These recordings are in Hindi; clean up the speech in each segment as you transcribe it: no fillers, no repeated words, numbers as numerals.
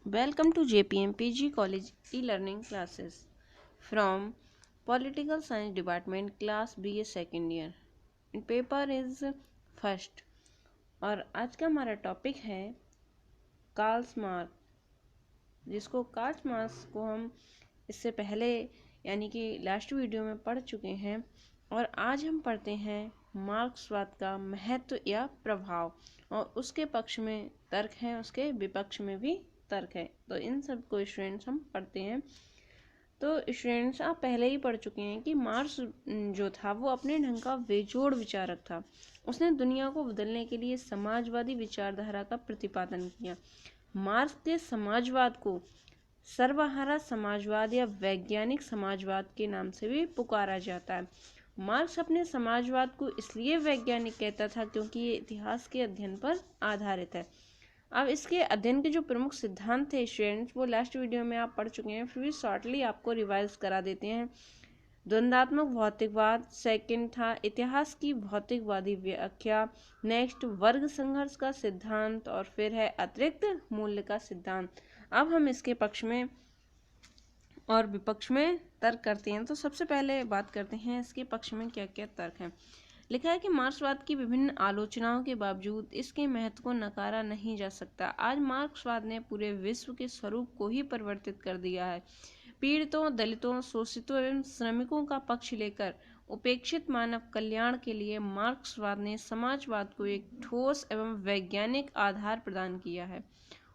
Welcome to JPM PG College e-learning classes from Political Science Department Class BA Second Year. And paper is first. और आज का हमारा टॉपिक है कार्ल मार्क्स, जिसको कार्ल मार्क्स को हम इससे पहले यानी कि लास्ट वीडियो में पढ़ चुके हैं। और आज हम पढ़ते हैं मार्क्सवाद का महत्व या प्रभाव, और उसके पक्ष में तर्क हैं, उसके विपक्ष में भी तर्क है। तो इन सब को स्टूडेंट्स हम पढ़ते हैं। तो स्टूडेंट्स आप पहले ही पढ़ चुके हैं कि मार्क्स जो था वो अपने ढंग का बेजोड़ विचारक था। उसने दुनिया को बदलने के लिए समाजवादी विचारधारा का प्रतिपादन किया। मार्क्स के समाजवाद को सर्वहारा समाजवाद या वैज्ञानिक समाजवाद के नाम से भी पुकारा जाता है। मार्क्स अपने समाजवाद को इसलिए वैज्ञानिक कहता था क्योंकि ये इतिहास के अध्ययन पर आधारित है। अब इसके अध्ययन के जो प्रमुख सिद्धांत थे स्टूडेंट्स, वो लास्ट वीडियो में आप पढ़ चुके हैं, फिर भी शॉर्टली आपको रिवाइज करा देते हैं। द्वंदात्मक भौतिकवाद, सेकंड था इतिहास की भौतिकवादी व्याख्या, नेक्स्ट वर्ग संघर्ष का सिद्धांत, और फिर है अतिरिक्त मूल्य का सिद्धांत। अब हम इसके पक्ष में और विपक्ष में तर्क करते हैं। तो सबसे पहले बात करते हैं इसके पक्ष में क्या क्या तर्क हैं। लिखा है कि मार्क्सवाद की विभिन्न आलोचनाओं के बावजूद इसके महत्व को नकारा नहीं जा सकता। आज मार्क्सवाद ने पूरे विश्व के स्वरूप को ही परिवर्तित कर दिया है। पीड़ितों, दलितों, शोषितों एवं श्रमिकों का पक्ष लेकर उपेक्षित मानव कल्याण के लिए मार्क्सवाद ने समाजवाद को एक ठोस एवं वैज्ञानिक आधार प्रदान किया है।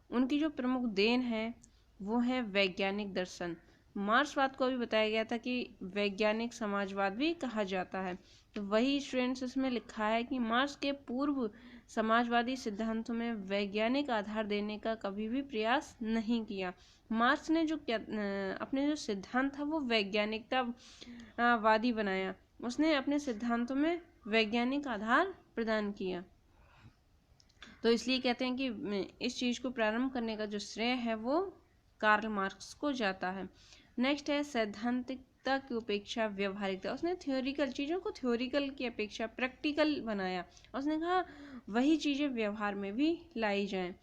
उनकी जो प्रमुख देन है वो है वैज्ञानिक दर्शन। मार्क्सवाद को भी बताया गया था कि वैज्ञानिक समाजवाद भी कहा जाता है। तो वही स्टूडेंट्स इसमें लिखा है कि मार्क्स के पूर्व समाजवादी सिद्धांतों में वैज्ञानिक आधार देने का कभी भी प्रयास नहीं किया। मार्क्स ने जो अपने जो सिद्धांत था वो वैज्ञानिकता वादी बनाया। उसने अपने सिद्धांतों में वैज्ञानिक आधार प्रदान किया। तो इसलिए कहते हैं कि इस चीज़ को प्रारंभ करने का जो श्रेय है वो कार्ल मार्क्स को जाता है। नेक्स्ट है सैद्धांतिकता की उपेक्षा व्यवहारिकता। उसने थ्योरिकल चीज़ों को थ्योरिकल की अपेक्षा प्रैक्टिकल बनाया। उसने कहा वही चीज़ें व्यवहार में भी लाई जाएं।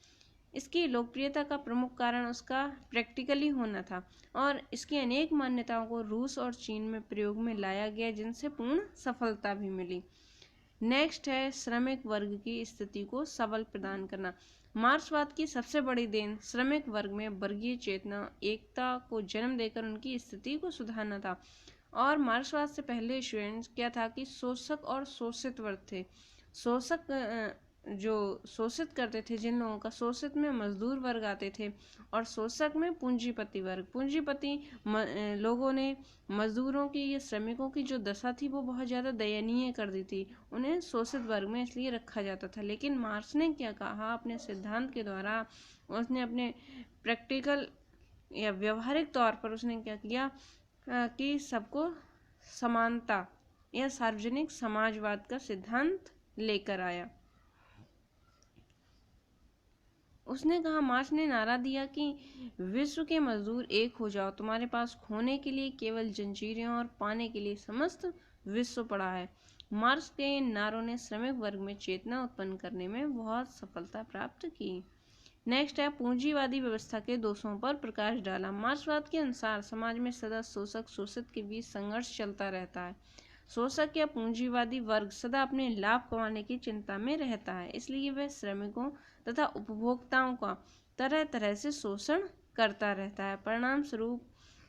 इसकी लोकप्रियता का प्रमुख कारण उसका प्रैक्टिकली होना था, और इसकी अनेक मान्यताओं को रूस और चीन में प्रयोग में लाया गया, जिनसे पूर्ण सफलता भी मिली। नेक्स्ट है श्रमिक वर्ग की स्थिति को सबल प्रदान करना। मार्क्सवाद की सबसे बड़ी देन श्रमिक वर्ग में वर्गीय चेतना, एकता को जन्म देकर उनकी स्थिति को सुधारना था। और मार्क्सवाद से पहले स्टूडेंट्स क्या था कि शोषक और शोषित वर्ग थे। शोषक जो शोषित करते थे जिन लोगों का, शोषित में मजदूर वर्ग आते थे, और शोषक में पूंजीपति वर्ग। पूंजीपति लोगों ने मजदूरों की या श्रमिकों की जो दशा थी वो बहुत ज़्यादा दयनीय कर दी थी। उन्हें शोषित वर्ग में इसलिए रखा जाता था। लेकिन मार्क्स ने क्या कहा अपने सिद्धांत के द्वारा, उसने अपने प्रैक्टिकल या व्यवहारिक तौर पर उसने क्या किया कि सबको समानता या सार्वजनिक समाजवाद का सिद्धांत लेकर आया। उसने कहा, मार्क्स ने नारा दिया कि विश्व के मजदूर एक हो जाओ, तुम्हारे पास खोने के लिए केवल जंजीरें और पाने के लिए समस्त विश्व पड़ा है। मार्क्स के इन नारों ने श्रमिक वर्ग में चेतना उत्पन्न करने में बहुत सफलता प्राप्त की। नेक्स्ट है पूंजीवादी व्यवस्था के दोषों पर प्रकाश डाला। मार्क्सवाद के अनुसार समाज में सदा शोषक शोषित के बीच संघर्ष चलता रहता है। शोषक या पूंजीवादी वर्ग सदा अपने लाभ कमाने की चिंता में रहता है, इसलिए वह श्रमिकों तथा उपभोक्ताओं का तरह तरह से शोषण करता रहता है। परिणाम स्वरूप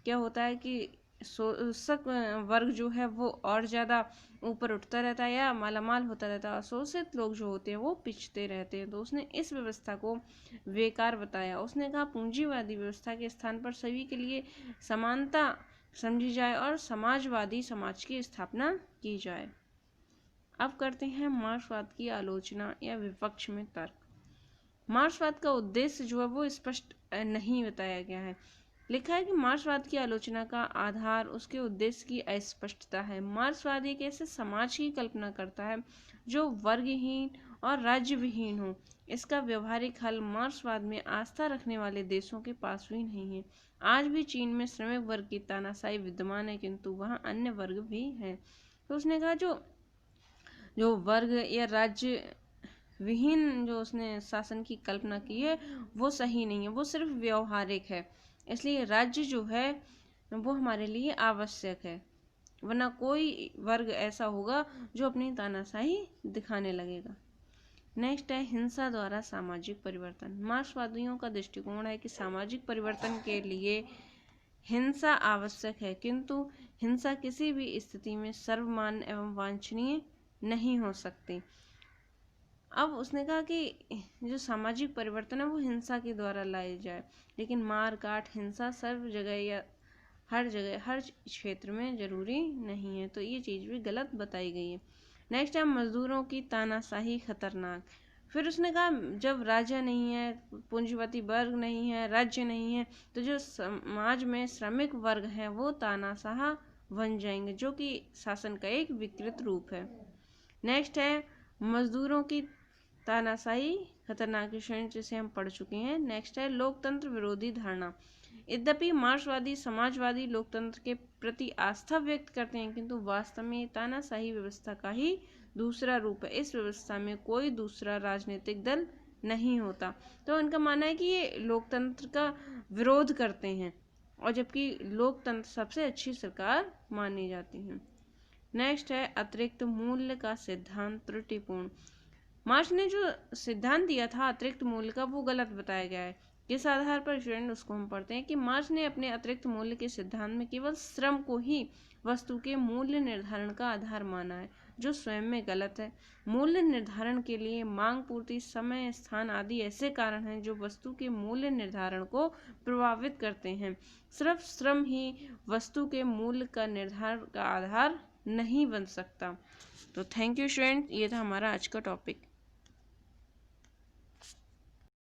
क्या होता है कि शोषक वर्ग जो है वो और ज़्यादा ऊपर उठता रहता है या मालामाल होता रहता है, शोषित लोग जो होते हैं वो पिछते रहते हैं। तो उसने इस व्यवस्था को बेकार बताया। उसने कहा पूंजीवादी व्यवस्था के स्थान पर सभी के लिए समानता समझी जाए और समाजवादी समाज की स्थापना की जाए। अब करते हैं मार्क्सवाद की आलोचना या विपक्ष में तर्क। मार्क्सवाद का उद्देश्य जो है वो स्पष्ट नहीं बताया गया है। लिखा है कि मार्क्सवाद की आलोचना का आधार उसके उद्देश्य की अस्पष्टता है। मार्क्सवाद एक ऐसे समाज की कल्पना करता है जो वर्गहीन और राज्य विहीन हो। इसका व्यवहारिक हल मार्क्सवाद में आस्था रखने वाले देशों के पास भी नहीं है। आज भी चीन में श्रमिक वर्ग की तानाशाही विद्यमान है, किंतु वहाँ अन्य वर्ग भी हैं। तो उसने कहा जो वर्ग या राज्य विहीन जो उसने शासन की कल्पना की है वो सही नहीं है, वो सिर्फ व्यवहारिक है। इसलिए राज्य जो है वो हमारे लिए आवश्यक है, वरना कोई वर्ग ऐसा होगा जो अपनी तानाशाही दिखाने लगेगा। नेक्स्ट है हिंसा द्वारा सामाजिक परिवर्तन। मार्क्सवादियों का दृष्टिकोण है कि सामाजिक परिवर्तन के लिए हिंसा आवश्यक है, किंतु हिंसा किसी भी स्थिति में सर्वमान्य एवं वांछनीय नहीं हो सकती। अब उसने कहा कि जो सामाजिक परिवर्तन है वो हिंसा के द्वारा लाई जाए, लेकिन मार काट हिंसा सर्व जगह या हर जगह हर क्षेत्र में जरूरी नहीं है, तो ये चीज़ भी गलत बताई गई है। नेक्स्ट है मजदूरों की तानाशाही खतरनाक। फिर उसने कहा जब राजा नहीं है, पूंजीपति वर्ग नहीं है, राज्य नहीं है, तो जो समाज में श्रमिक वर्ग है वो तानाशाह बन जाएंगे, जो कि शासन का एक विकृत रूप है। नेक्स्ट है मजदूरों की तानाशाही खतरनाक श्रेणी, जिसे हम पढ़ चुके हैं। नेक्स्ट है लोकतंत्र विरोधी धारणा। यद्यपि मार्क्सवादी समाजवादी लोकतंत्र के प्रति आस्था व्यक्त करते हैं, किंतु वास्तव में तानाशाही व्यवस्था का ही दूसरा रूप है। इस व्यवस्था में कोई दूसरा राजनीतिक दल नहीं होता, तो इनका मानना है कि ये लोकतंत्र का विरोध करते हैं, और जबकि लोकतंत्र सबसे अच्छी सरकार मानी जाती है। नेक्स्ट है अतिरिक्त मूल्य का सिद्धांत त्रुटिपूर्ण। मार्क्स ने जो सिद्धांत दिया था अतिरिक्त मूल्य का वो गलत बताया गया है। इस आधार पर स्टूडेंट उसको हम पढ़ते हैं कि मार्क्स ने अपने अतिरिक्त मूल्य के सिद्धांत में केवल श्रम को ही वस्तु के मूल्य निर्धारण का आधार माना है, जो स्वयं में गलत है। मूल्य निर्धारण के लिए मांग, पूर्ति, समय, स्थान आदि ऐसे कारण हैं जो वस्तु के मूल्य निर्धारण को प्रभावित करते हैं। सिर्फ श्रम ही वस्तु के मूल्य का निर्धारण का आधार नहीं बन सकता। तो थैंक यू स्टूडेंट, ये था हमारा आज का टॉपिक।